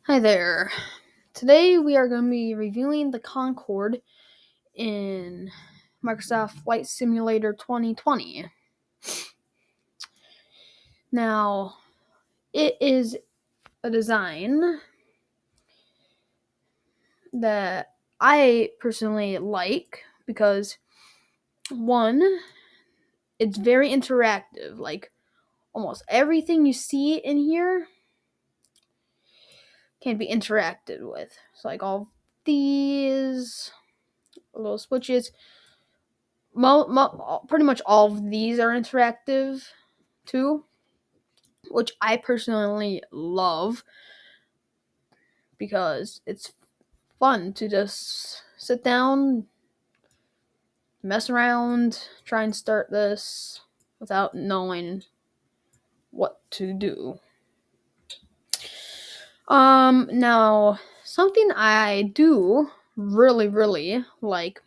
Hi there. Today we are going to be reviewing the Concorde in Microsoft Flight Simulator 2020. Now, it is a design that I personally like because, one, it's very interactive. Like, almost everything you see in here can be interacted with. So, like, all these little switches. Pretty much all of these are interactive too, which I personally love because it's fun to just sit down, mess around, try and start this without knowing what to do. Now something I do really like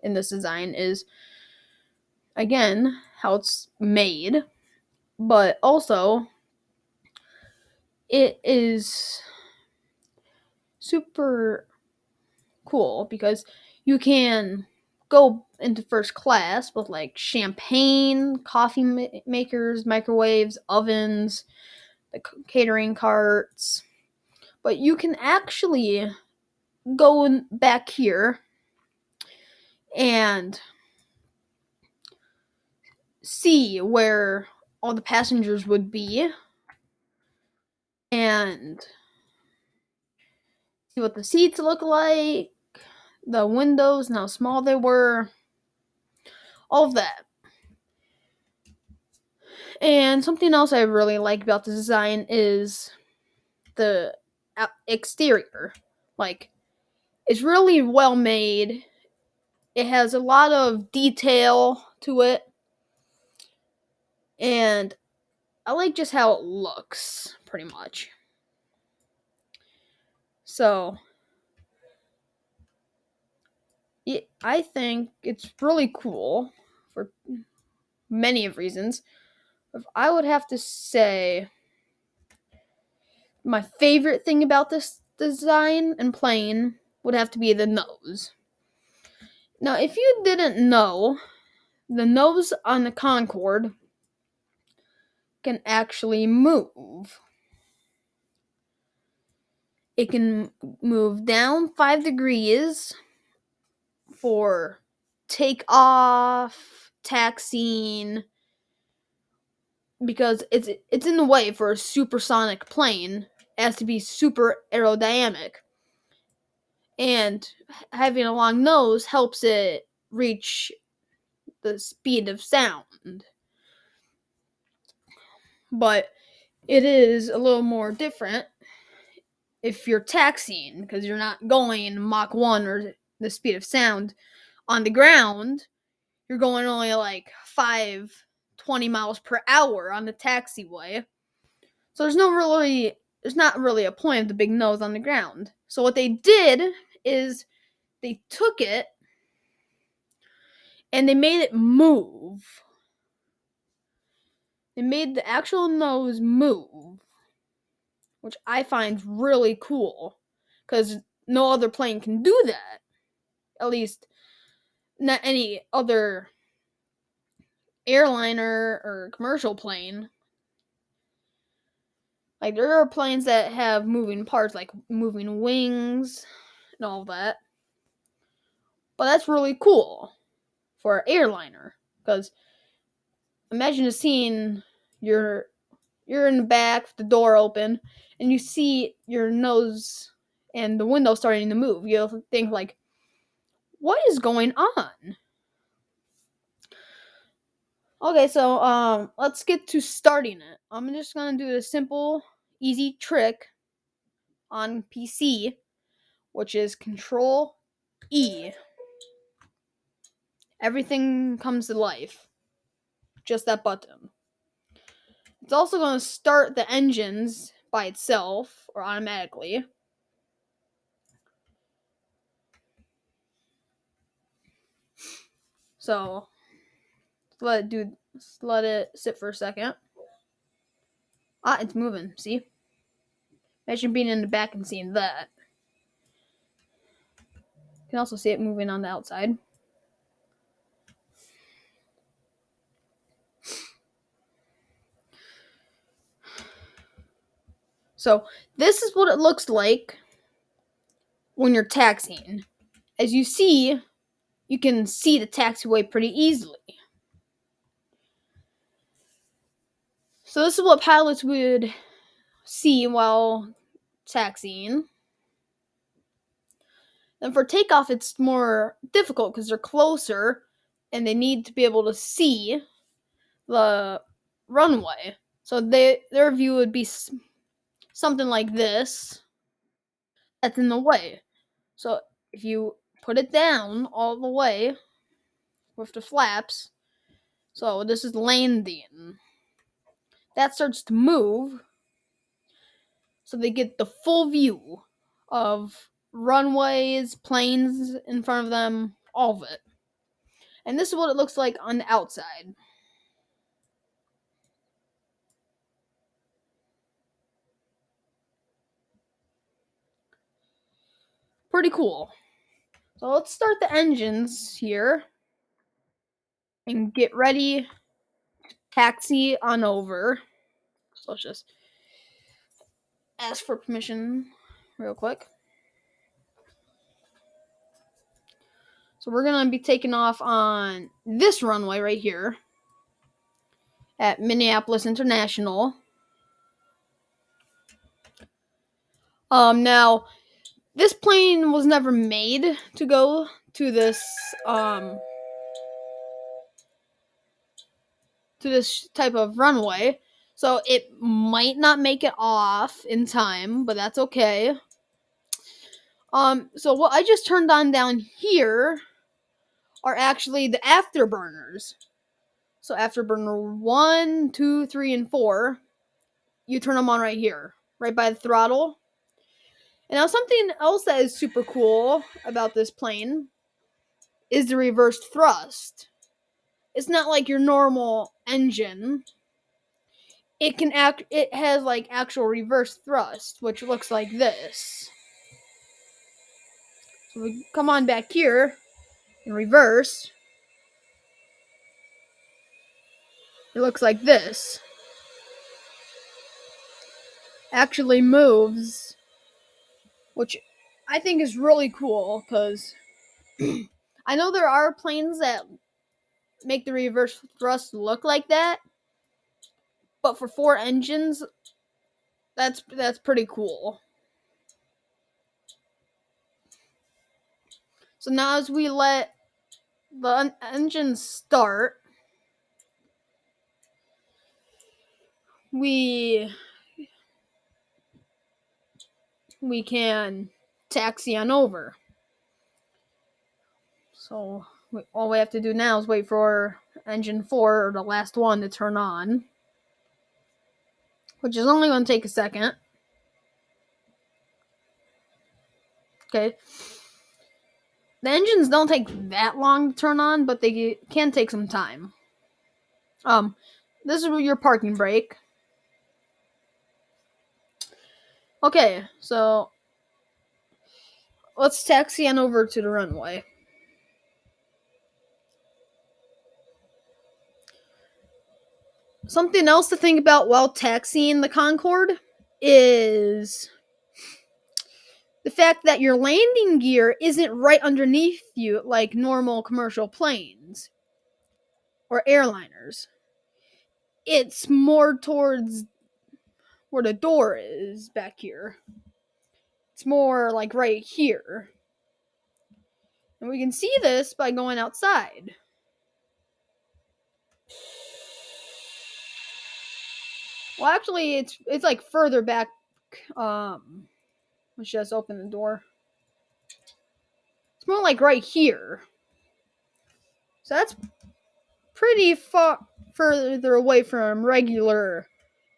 in this design is, again, how it's made, but also it is super cool because you can go into first class with like champagne, coffee makers, microwaves, ovens, the catering carts. But you can actually go back here and see where all the passengers would be and see what the seats look like, the windows and how small they were, all of that. And something else I really like about the design is the exterior. Like, it's really well made. It has a lot of detail to it. And I like just how it looks, pretty much. So, I think it's really cool for many of reasons. If I would have to say my favorite thing about this design and plane would have to be the nose. Now, if you didn't know, the nose on the Concorde can actually move. It can move down 5 degrees for takeoff, taxiing, because it's in the way for a supersonic plane. It has to be super aerodynamic. And having a long nose helps it reach the speed of sound. But it is a little more different if you're taxiing, because you're not going Mach 1 or the speed of sound on the ground. You're going only like 20 miles per hour on the taxiway. So there's not really a point of the big nose on the ground. So what they did is they took it and they made it move. They made the actual nose move, which I find really cool because no other plane can do that. At least, not any other airliner or commercial plane. Like, there are planes that have moving parts, like moving wings and all that. But that's really cool for an airliner. Because imagine just seeing you're in the back with the door open and you see your nose and the window starting to move. You'll think like, what is going on? Okay, so let's get to starting it. I'm just gonna do a simple, easy trick on PC, which is Control E. Everything comes to life. Just that button. It's also going to start the engines by itself or automatically. So let it sit for a second. It's moving. See? Imagine being in the back and seeing that. You can also see it moving on the outside. So this is what it looks like when you're taxiing. As you see, you can see the taxiway pretty easily. So this is what pilots would see while taxiing. And for takeoff, it's more difficult because they're closer and they need to be able to see the runway. So their view would be something like this. That's in the way. So if you put it down all the way with the flaps, so this is landing. That starts to move, so they get the full view of runways, planes in front of them, all of it. And this is what it looks like on the outside. Pretty cool. So let's start the engines here and get ready. Taxi on over. So let's just ask for permission real quick. So we're going to be taking off on this runway right here at Minneapolis International. Now, this plane was never made to go to this type of runway, so it might not make it off in time, but that's okay. So what I just turned on down here are actually the afterburners. So afterburner 1, 2, 3, and 4, you turn them on right here, right by the throttle. And now something else that is super cool about this plane is the reverse thrust. It's not like your normal engine. It has like actual reverse thrust, which looks like this. So we come on back here in reverse. It looks like this. Actually moves, which I think is really cool because I know there are planes that make the reverse thrust look like that, but for 4 engines, that's pretty cool. So now as we let the engine start, we can taxi on over. So all we have to do now is wait for engine 4, or the last one, to turn on, which is only going to take a second. Okay. The engines don't take that long to turn on, but they can take some time. This is your parking brake. Okay, so let's taxi on over to the runway. Something else to think about while taxiing the Concorde is the fact that your landing gear isn't right underneath you like normal commercial planes or airliners. It's more towards where the door is back here. It's more like right here. And we can see this by going outside. Well, actually, it's like further back. Let's just open the door. It's more like right here. So that's pretty far further away from regular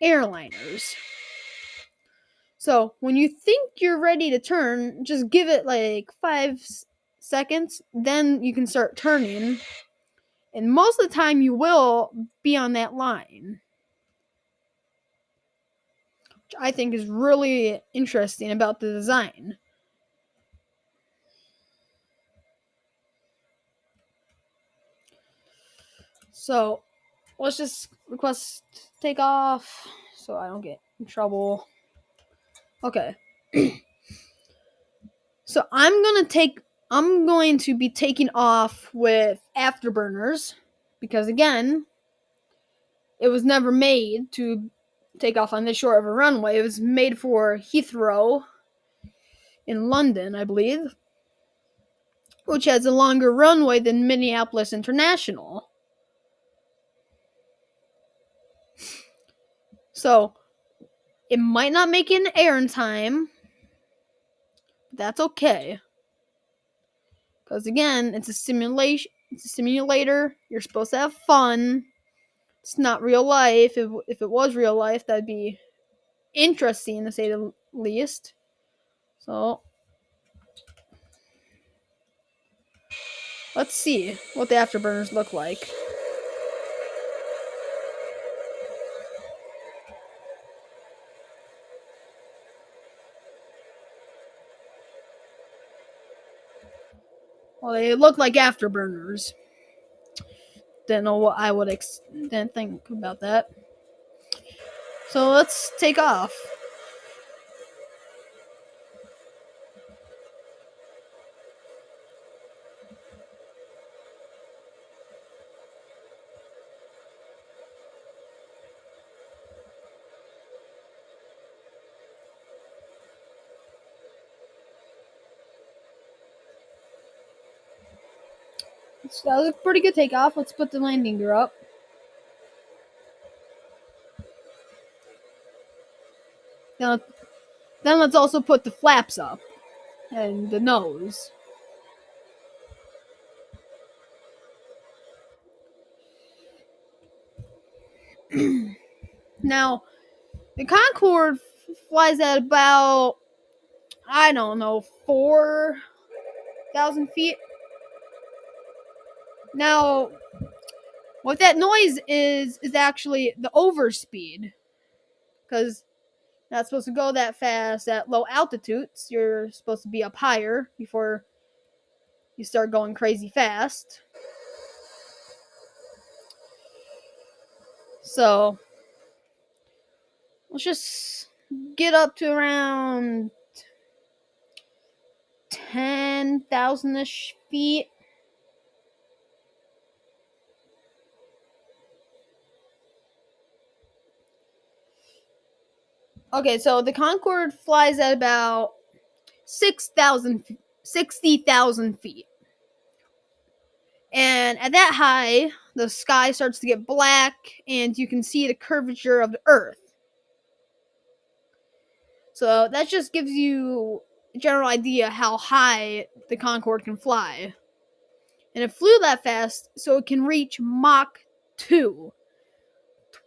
airliners. So when you think you're ready to turn, just give it like 5 seconds. Then you can start turning. And most of the time you will be on that line. which I think is really interesting about the design. So let's just request takeoff so I don't get in trouble. Okay. So I'm going to be taking off with afterburners because again, it was never made to take off on this short of a runway. It was made for Heathrow in London, I believe, which has a longer runway than Minneapolis International. So it might not make it in air in time. But that's okay. Because again, it's a simulation. It's a simulator. You're supposed to have fun. It's not real life. If it was real life, that'd be interesting to say the least. So let's see what the afterburners look like. Well, they look like afterburners. Didn't know what I would didn't think about that. So let's take off. So that was a pretty good takeoff. Let's put the landing gear up. Now, then let's also put the flaps up and the nose. Now, the Concorde flies at about, I don't know, 4,000 feet. Now, what that noise is actually the overspeed. Because not supposed to go that fast at low altitudes. You're supposed to be up higher before you start going crazy fast. So, let's just get up to around 10,000 ish feet. Okay, so the Concorde flies at about 60,000 feet. And at that high, the sky starts to get black and you can see the curvature of the Earth. So that just gives you a general idea how high the Concorde can fly. And it flew that fast so it can reach Mach 2.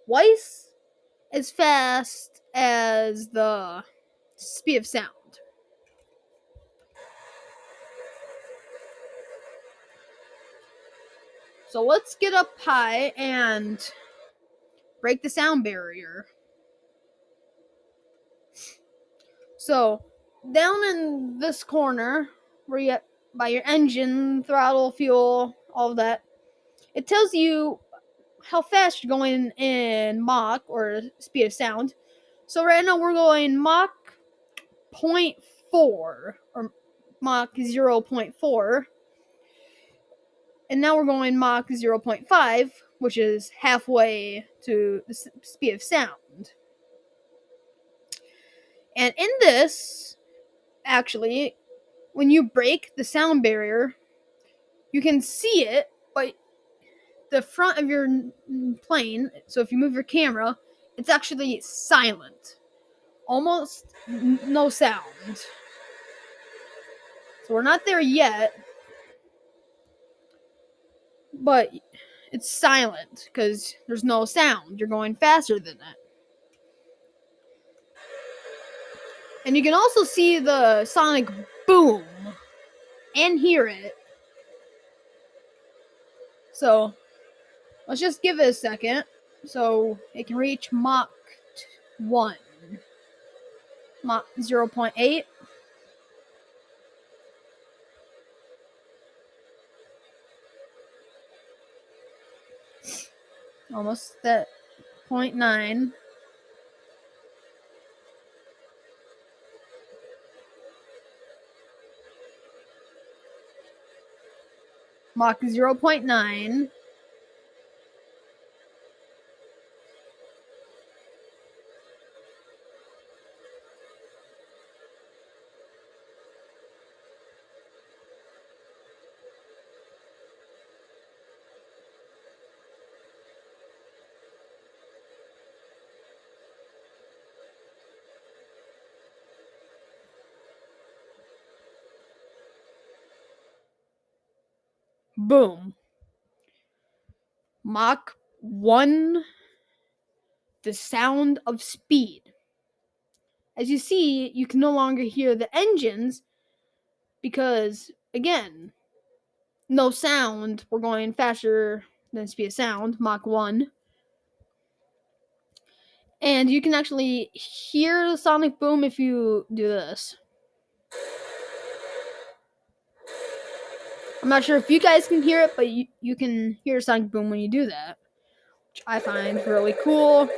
Twice as fast as the speed of sound. So let's get up high and break the sound barrier. So down in this corner, where you by your engine, throttle, fuel, all of that, it tells you how fast you're going in Mach or speed of sound. So right now we're going Mach 0.4 or Mach 0.4. And now we're going Mach 0.5, which is halfway to the speed of sound. And in this, actually, when you break the sound barrier, you can see it, but the front of your plane, so if you move your camera, it's actually silent. Almost no sound. So we're not there yet, but it's silent because there's no sound. You're going faster than it. And you can also see the sonic boom and hear it. So let's just give it a second so it can reach Mach 1. Mach 0.8. Almost at 0.9. Mach 0.9. Boom. Mach 1, the sound of speed. As you see, you can no longer hear the engines because, again, no sound. We're going faster than speed of sound, Mach 1. And you can actually hear the sonic boom if you do this. I'm not sure if you guys can hear it, but you can hear sonic boom when you do that, which I find really cool.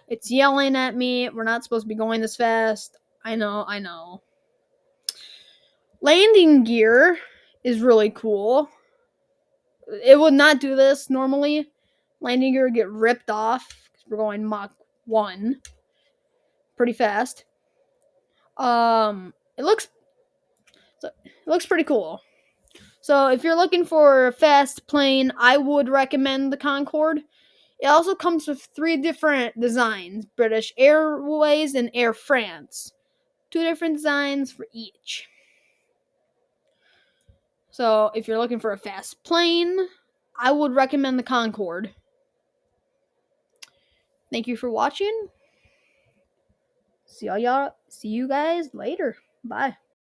It's yelling at me. We're not supposed to be going this fast. I know. Landing gear is really cool. It would not do this normally. Landing gear would get ripped off because we're going Mach 1 pretty fast. It looks pretty cool. So if you're looking for a fast plane, I would recommend the Concorde. It also comes with 3 different designs: British Airways and Air France. 2 different designs for each. So if you're looking for a fast plane, I would recommend the Concorde. Thank you for watching. See you guys later. Bye.